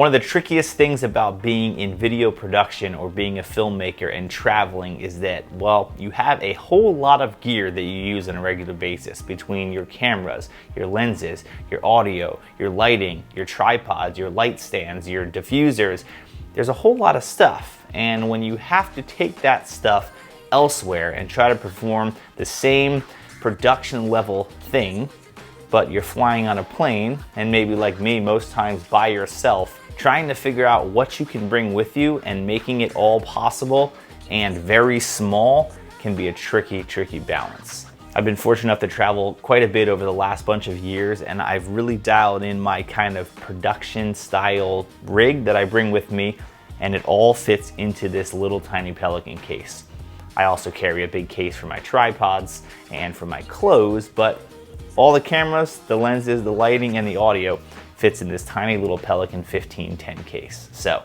One of the trickiest things about being in video production or being a filmmaker and traveling is that, well, you have a whole lot of gear that you use on a regular basis between your cameras, your lenses, your audio, your lighting, your tripods, your light stands, your diffusers. There's a whole lot of stuff. And when you have to take that stuff elsewhere and try to perform the same production level thing, but you're flying on a plane, and maybe like me, most times by yourself, trying to figure out what you can bring with you and making it all possible and very small can be a tricky balance. I've been fortunate enough to travel quite a bit over the last bunch of years, and I've really dialed in my kind of production style rig that I bring with me, and it all fits into this little tiny Pelican case. I also carry a big case for my tripods and for my clothes, but all the cameras, the lenses, the lighting, and the audio fits in this tiny little Pelican 1510 case. So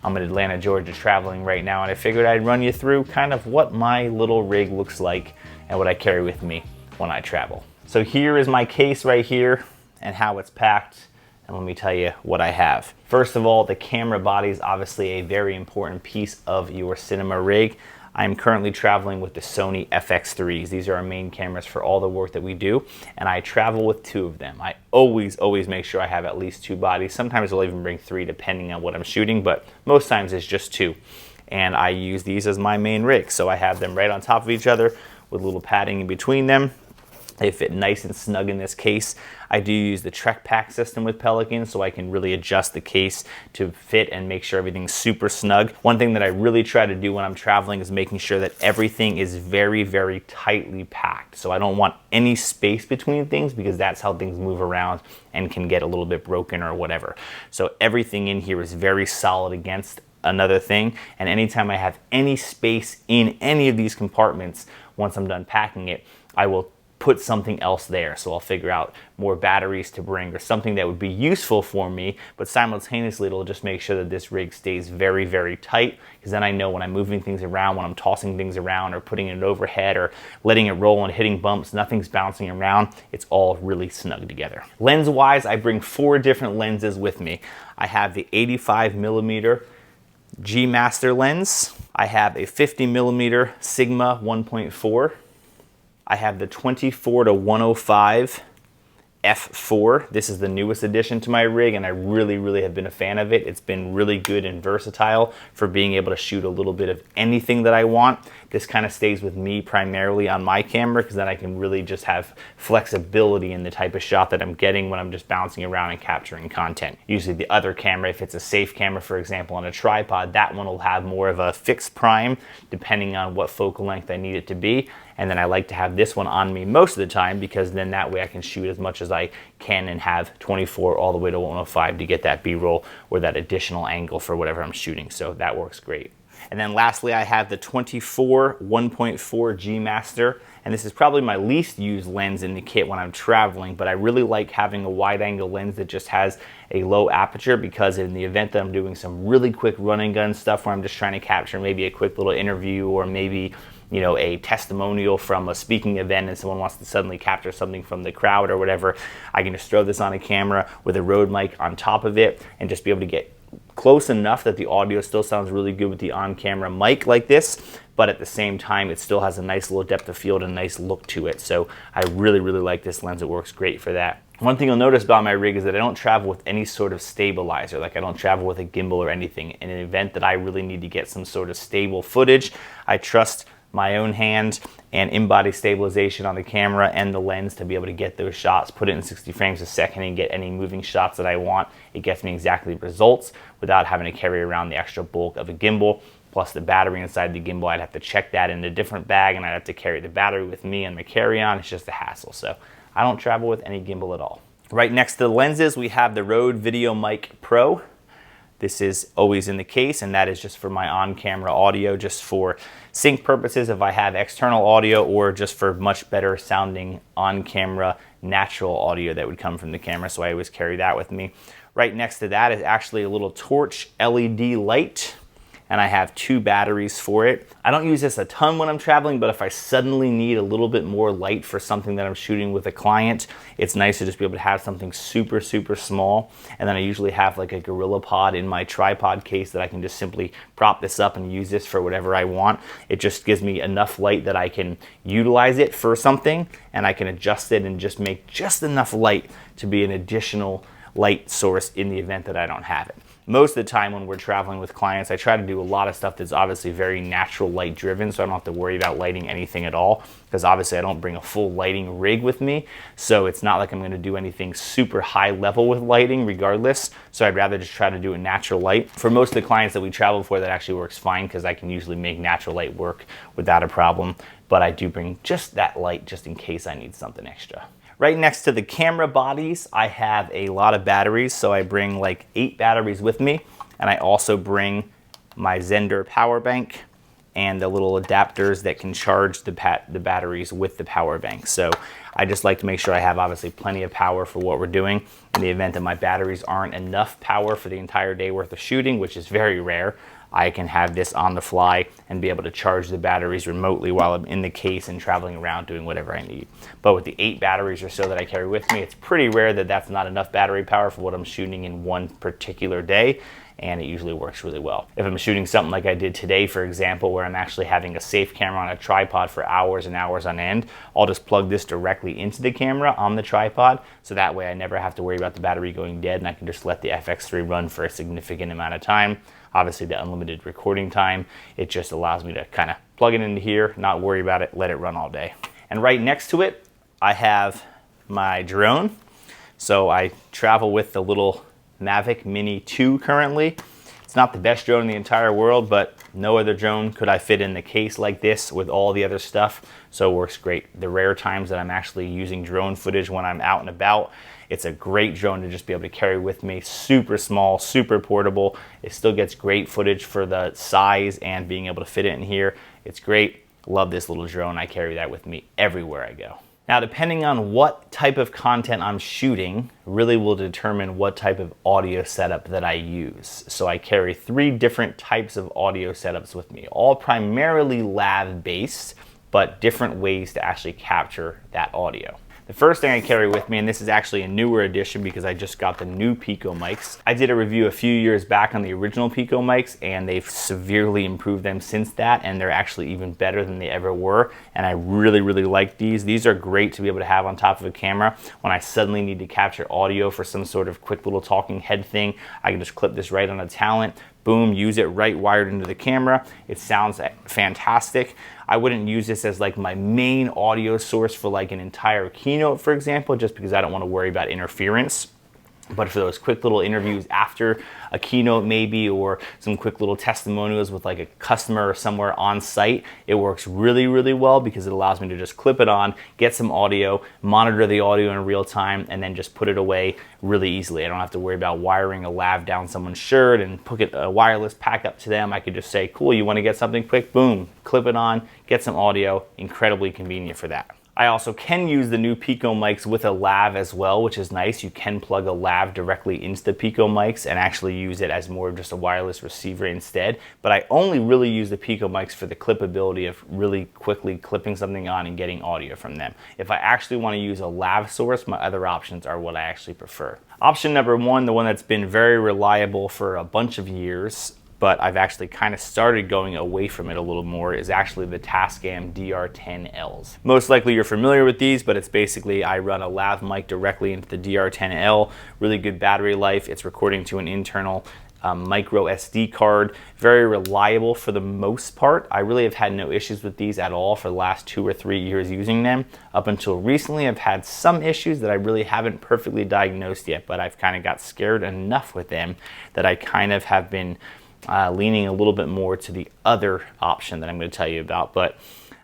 I'm in Atlanta, Georgia traveling right now, and I figured I'd run you through kind of what my little rig looks like and what I carry with me when I travel. So here is my case right here and how it's packed, and let me tell you what I have. First of all, the camera body is obviously a very important piece of your cinema rig. I'm currently traveling with the Sony FX3s. These are our main cameras for all the work that we do, and I travel with 2 of them. I always make sure I have at least 2 bodies. Sometimes I'll even bring 3 depending on what I'm shooting, but most times it's just 2. And I use these as my main rig. So I have them right on top of each other with a little padding in between them. They fit nice and snug in this case. I do use the Trek Pack system with Pelican, so I can really adjust the case to fit and make sure everything's super snug. One thing that I really try to do when I'm traveling is making sure that everything is very tightly packed. So I don't want any space between things, because that's how things move around and can get a little bit broken or whatever. So everything in here is very solid against another thing, and anytime I have any space in any of these compartments, once I'm done packing it, I will put something else there. So I'll figure out more batteries to bring or something that would be useful for me, but simultaneously it'll just make sure that this rig stays very tight, because then I know when I'm moving things around, when I'm tossing things around or putting it overhead or letting it roll and hitting bumps, nothing's bouncing around. It's all really snug together. Lens wise, I bring 4 different lenses with me. I have the 85mm G Master lens. I have a 50mm Sigma 1.4. I have the 24-105 f4. This is the newest addition to my rig, and I really have been a fan of it. It's been really good and versatile for being able to shoot a little bit of anything that I want. This kind of stays with me primarily on my camera, because then I can really just have flexibility in the type of shot that I'm getting when I'm just bouncing around and capturing content. Usually the other camera, if it's a safe camera, for example, on a tripod, that one will have more of a fixed prime depending on what focal length I need it to be. And then I like to have this one on me most of the time, because then that way I can shoot as much as I can and have 24 all the way to 105 to get that B-roll or that additional angle for whatever I'm shooting. So that works great. And then lastly, I have the 24 1.4 G Master, and this is probably my least used lens in the kit when I'm traveling, but I really like having a wide angle lens that just has a low aperture, because in the event that I'm doing some really quick run and gun stuff where I'm just trying to capture maybe a quick little interview or maybe, you know, a testimonial from a speaking event and someone wants to suddenly capture something from the crowd or whatever, I can just throw this on a camera with a Rode mic on top of it and just be able to get close enough that the audio still sounds really good with the on-camera mic like this, but at the same time it still has a nice little depth of field and a nice look to it. So I really like this lens. It works great for that. One thing you'll notice about my rig is that I don't travel with any sort of stabilizer. Like, I don't travel with a gimbal or anything. In an event that I really need to get some sort of stable footage, I trust my own hand and in-body stabilization on the camera and the lens to be able to get those shots, put it in 60 frames a second and get any moving shots that I want. It gets me exactly the results without having to carry around the extra bulk of a gimbal. Plus the battery inside the gimbal, I'd have to check that in a different bag, and I'd have to carry the battery with me and my carry-on. It's just a hassle. So I don't travel with any gimbal at all. Right next to the lenses, we have the Rode VideoMic Pro. This is always in the case, and that is just for my on-camera audio, just for sync purposes if I have external audio, or just for much better sounding on-camera natural audio that would come from the camera, so I always carry that with me. Right next to that is actually a little torch LED light. and I have 2 batteries for it. I don't use this a ton when I'm traveling, but if I suddenly need a little bit more light for something that I'm shooting with a client, it's nice to just be able to have something super, super small. And then I usually have like a GorillaPod in my tripod case that I can just simply prop this up and use this for whatever I want. It just gives me enough light that I can utilize it for something, and I can adjust it and just make just enough light to be an additional light source in the event that I don't have it. Most of the time when we're traveling with clients, I try to do a lot of stuff that's obviously very natural light driven, so I don't have to worry about lighting anything at all, because obviously I don't bring a full lighting rig with me, so it's not like I'm going to do anything super high level with lighting regardless, so I'd rather just try to do a natural light. For most of the clients that we travel for, that actually works fine, because I can usually make natural light work without a problem, but I do bring just that light just in case I need something extra. Right next to the camera bodies, I have a lot of batteries, so I bring like 8 batteries with me, and I also bring my Zendor power bank and the little adapters that can charge the batteries with the power bank. So I just like to make sure I have obviously plenty of power for what we're doing. In the event that my batteries aren't enough power for the entire day worth of shooting, which is very rare, I can have this on the fly and be able to charge the batteries remotely while I'm in the case and traveling around doing whatever I need. But with the 8 batteries or so that I carry with me, it's pretty rare that that's not enough battery power for what I'm shooting in one particular day, and it usually works really well. If I'm shooting something like I did today, for example, where I'm actually having a safe camera on a tripod for hours and hours on end, I'll just plug this directly into the camera on the tripod, so that way I never have to worry about the battery going dead, and I can just let the FX3 run for a significant amount of time. Obviously the unlimited recording time, it just allows me to kind of plug it into here, not worry about it, let it run all day. And right next to it, I have my drone. So I travel with the little Mavic Mini 2 currently. It's not the best drone in the entire world, but no other drone could I fit in the case like this with all the other stuff, so it works great. The rare times that I'm actually using drone footage when I'm out and about, it's a great drone to just be able to carry with me. Super small, super portable. It still gets great footage for the size and being able to fit it in here. It's great. Love this little drone. I carry that with me everywhere I go. Now, depending on what type of content I'm shooting, really will determine what type of audio setup that I use. So I carry 3 different types of audio setups with me, all primarily lav-based, but different ways to actually capture that audio. The first thing I carry with me, and this is actually a newer edition because I just got the new Pico mics. I did a review a few years back on the original Pico mics, and they've severely improved them since that, and they're actually even better than they ever were, and I really, really like these. These are great to be able to have on top of a camera when I suddenly need to capture audio for some sort of quick little talking head thing. I can just clip this right on a talent, boom, use it right wired into the camera. It sounds fantastic. I wouldn't use this as like my main audio source for like an entire keynote, for example, just because I don't want to worry about interference. But for those quick little interviews after a keynote maybe, or some quick little testimonials with like a customer or somewhere on site, it works really, really well because it allows me to just clip it on, get some audio, monitor the audio in real time, and then just put it away really easily. I don't have to worry about wiring a lav down someone's shirt and put a wireless pack up to them. I could just say, cool, you want to get something quick? Boom, clip it on, get some audio. Incredibly convenient for that. I also can use the new Pico mics with a lav as well, which is nice. You can plug a lav directly into the Pico mics and actually use it as more of just a wireless receiver instead. But I only really use the Pico mics for the clippability of really quickly clipping something on and getting audio from them. If I actually want to use a lav source, my other options are what I actually prefer. Option number 1, the one that's been very reliable for a bunch of years, but I've actually kind of started going away from it a little more, is actually the Tascam DR10Ls. Most likely you're familiar with these, but it's basically I run a lav mic directly into the DR10L, really good battery life. It's recording to an internal micro SD card, very reliable for the most part. I really have had no issues with these at all for the last 2 or 3 years using them. Up until recently, I've had some issues that I really haven't perfectly diagnosed yet, but I've kind of got scared enough with them that I kind of have been leaning a little bit more to the other option that I'm going to tell you about. But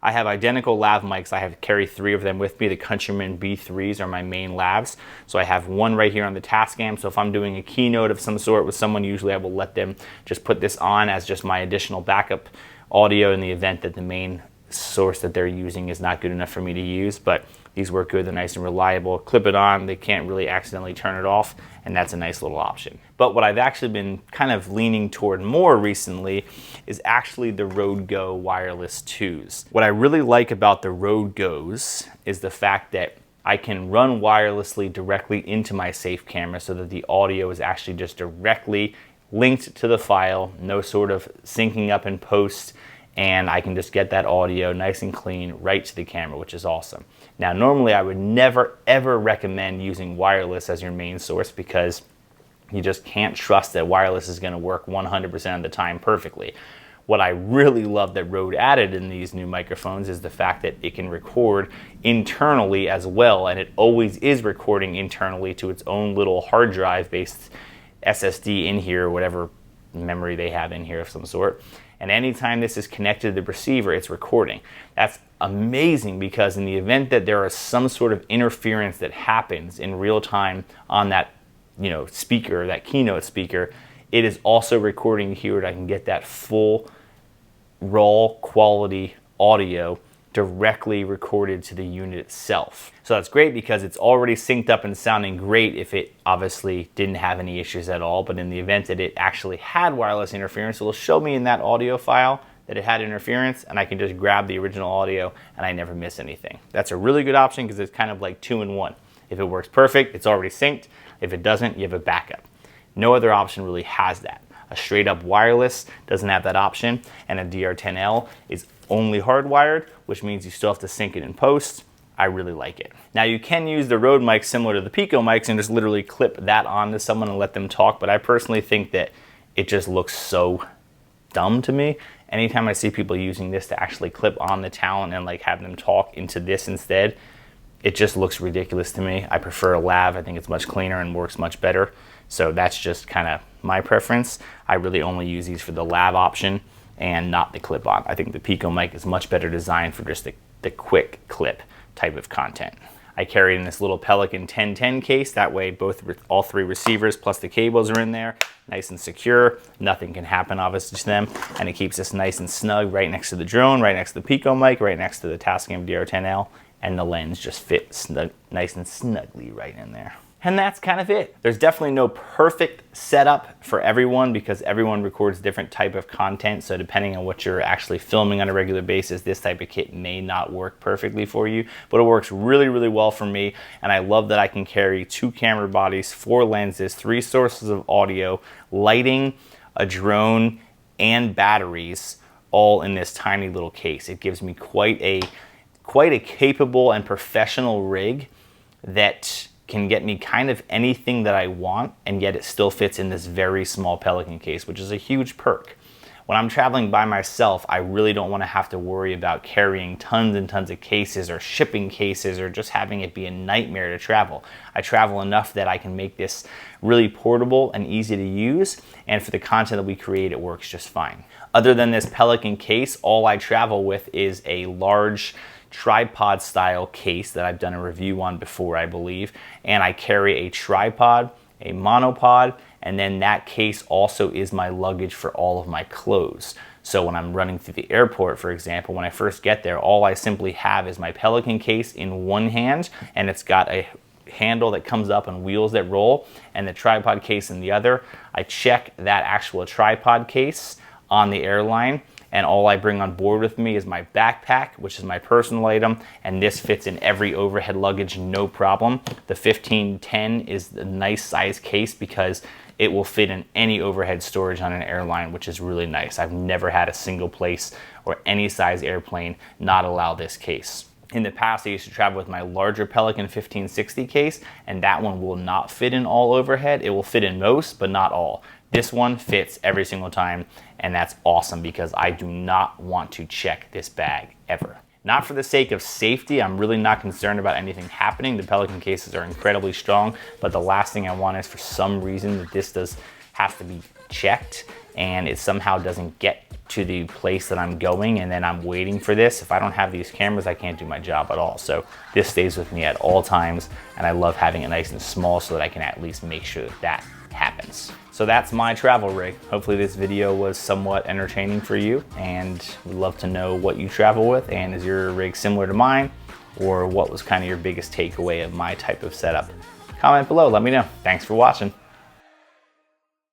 I have identical lav mics. I have carry 3 of them with me. The Countryman B3s are my main lavs. So I have one right here on the Tascam. So if I'm doing a keynote of some sort with someone, usually I will let them just put this on as just my additional backup audio in the event that the main source that they're using is not good enough for me to use. But These work good, they're nice and reliable. Clip it on, they can't really accidentally turn it off, and that's a nice little option. But what I've actually been kind of leaning toward more recently is actually the Rode Go Wireless 2s. What I really like about the Rode Go's is the fact that I can run wirelessly directly into my Safe camera so that the audio is actually just directly linked to the file, no sort of syncing up in post, and I can just get that audio nice and clean right to the camera, which is awesome. Now, normally I would never ever recommend using wireless as your main source because you just can't trust that wireless is going to work 100% of the time perfectly. What I really love that Rode added in these new microphones is the fact that it can record internally as well, and it always is recording internally to its own little hard drive based SSD in here, whatever memory they have in here of some sort. And anytime this is connected to the receiver, it's recording. That's amazing because in the event that there is some sort of interference that happens in real time on that, speaker, that keynote speaker, it is also recording here and I can get that full raw quality audio directly recorded to the unit itself. So that's great because it's already synced up and sounding great if it obviously didn't have any issues at all, but in the event that it actually had wireless interference, it'll show me in that audio file that it had interference and I can just grab the original audio and I never miss anything. That's a really good option because it's kind of like 2-in-1. If it works perfect, it's already synced. If it doesn't, you have a backup. No other option really has that. A straight up wireless doesn't have that option, and a DR10L is only hardwired, which means you still have to sync it in post. I really like it. Now you can use the Rode mic similar to the Pico mics and just literally clip that onto someone and let them talk, but I personally think that it just looks so dumb to me. Anytime I see people using this to actually clip on the talent and like have them talk into this instead, it just looks ridiculous to me. I prefer a lav. I think it's much cleaner and works much better. So that's just kind of my preference. I really only use these for the lav option and not the clip-on. I think the Pico mic is much better designed for just the quick clip type of content. I carry it in this little Pelican 1010 case. That way all three receivers plus the cables are in there, nice and secure. Nothing can happen obviously to them. And it keeps us nice and snug right next to the drone, right next to the Pico mic, right next to the Tascam DR10L. And the lens just fits nice and snugly right in there. And that's kind of it. There's definitely no perfect setup for everyone because everyone records different type of content. So depending on what you're actually filming on a regular basis, this type of kit may not work perfectly for you, but it works really, really well for me. And I love that I can carry 2 camera bodies, 4 lenses, 3 sources of audio, lighting, a drone, and batteries all in this tiny little case. It gives me quite a capable and professional rig that can get me kind of anything that I want, and yet it still fits in this very small Pelican case, which is a huge perk. When I'm traveling by myself, I really don't want to have to worry about carrying tons and tons of cases or shipping cases or just having it be a nightmare to travel. I travel enough that I can make this really portable and easy to use, and for the content that we create, it works just fine. Other than this Pelican case, all I travel with is a large tripod style case that I've done a review on before, I believe, and I carry a tripod, a monopod, and then that case also is my luggage for all of my clothes. So when I'm running through the airport, for example, when I first get there, all I simply have is my Pelican case in one hand, and it's got a handle that comes up and wheels that roll, and the tripod case in the other. I check that actual tripod case on the airline, and all I bring on board with me is my backpack, which is my personal item, and this fits in every overhead luggage, no problem. The 1510 is the nice size case because it will fit in any overhead storage on an airline, which is really nice. I've never had a single place or any size airplane not allow this case. In the past, I used to travel with my larger Pelican 1560 case, and that one will not fit in all overhead. It will fit in most, but not all. This one fits every single time, and that's awesome because I do not want to check this bag ever. Not for the sake of safety, I'm really not concerned about anything happening. The Pelican cases are incredibly strong, but the last thing I want is for some reason that this does have to be checked and it somehow doesn't get to the place that I'm going and then I'm waiting for this. If I don't have these cameras, I can't do my job at all. So this stays with me at all times, and I love having it nice and small so that I can at least make sure that that happens. So that's my travel rig. Hopefully this video was somewhat entertaining for you, and we'd love to know what you travel with, and is your rig similar to mine, or what was kind of your biggest takeaway of my type of setup. Comment below, let me know. Thanks for watching.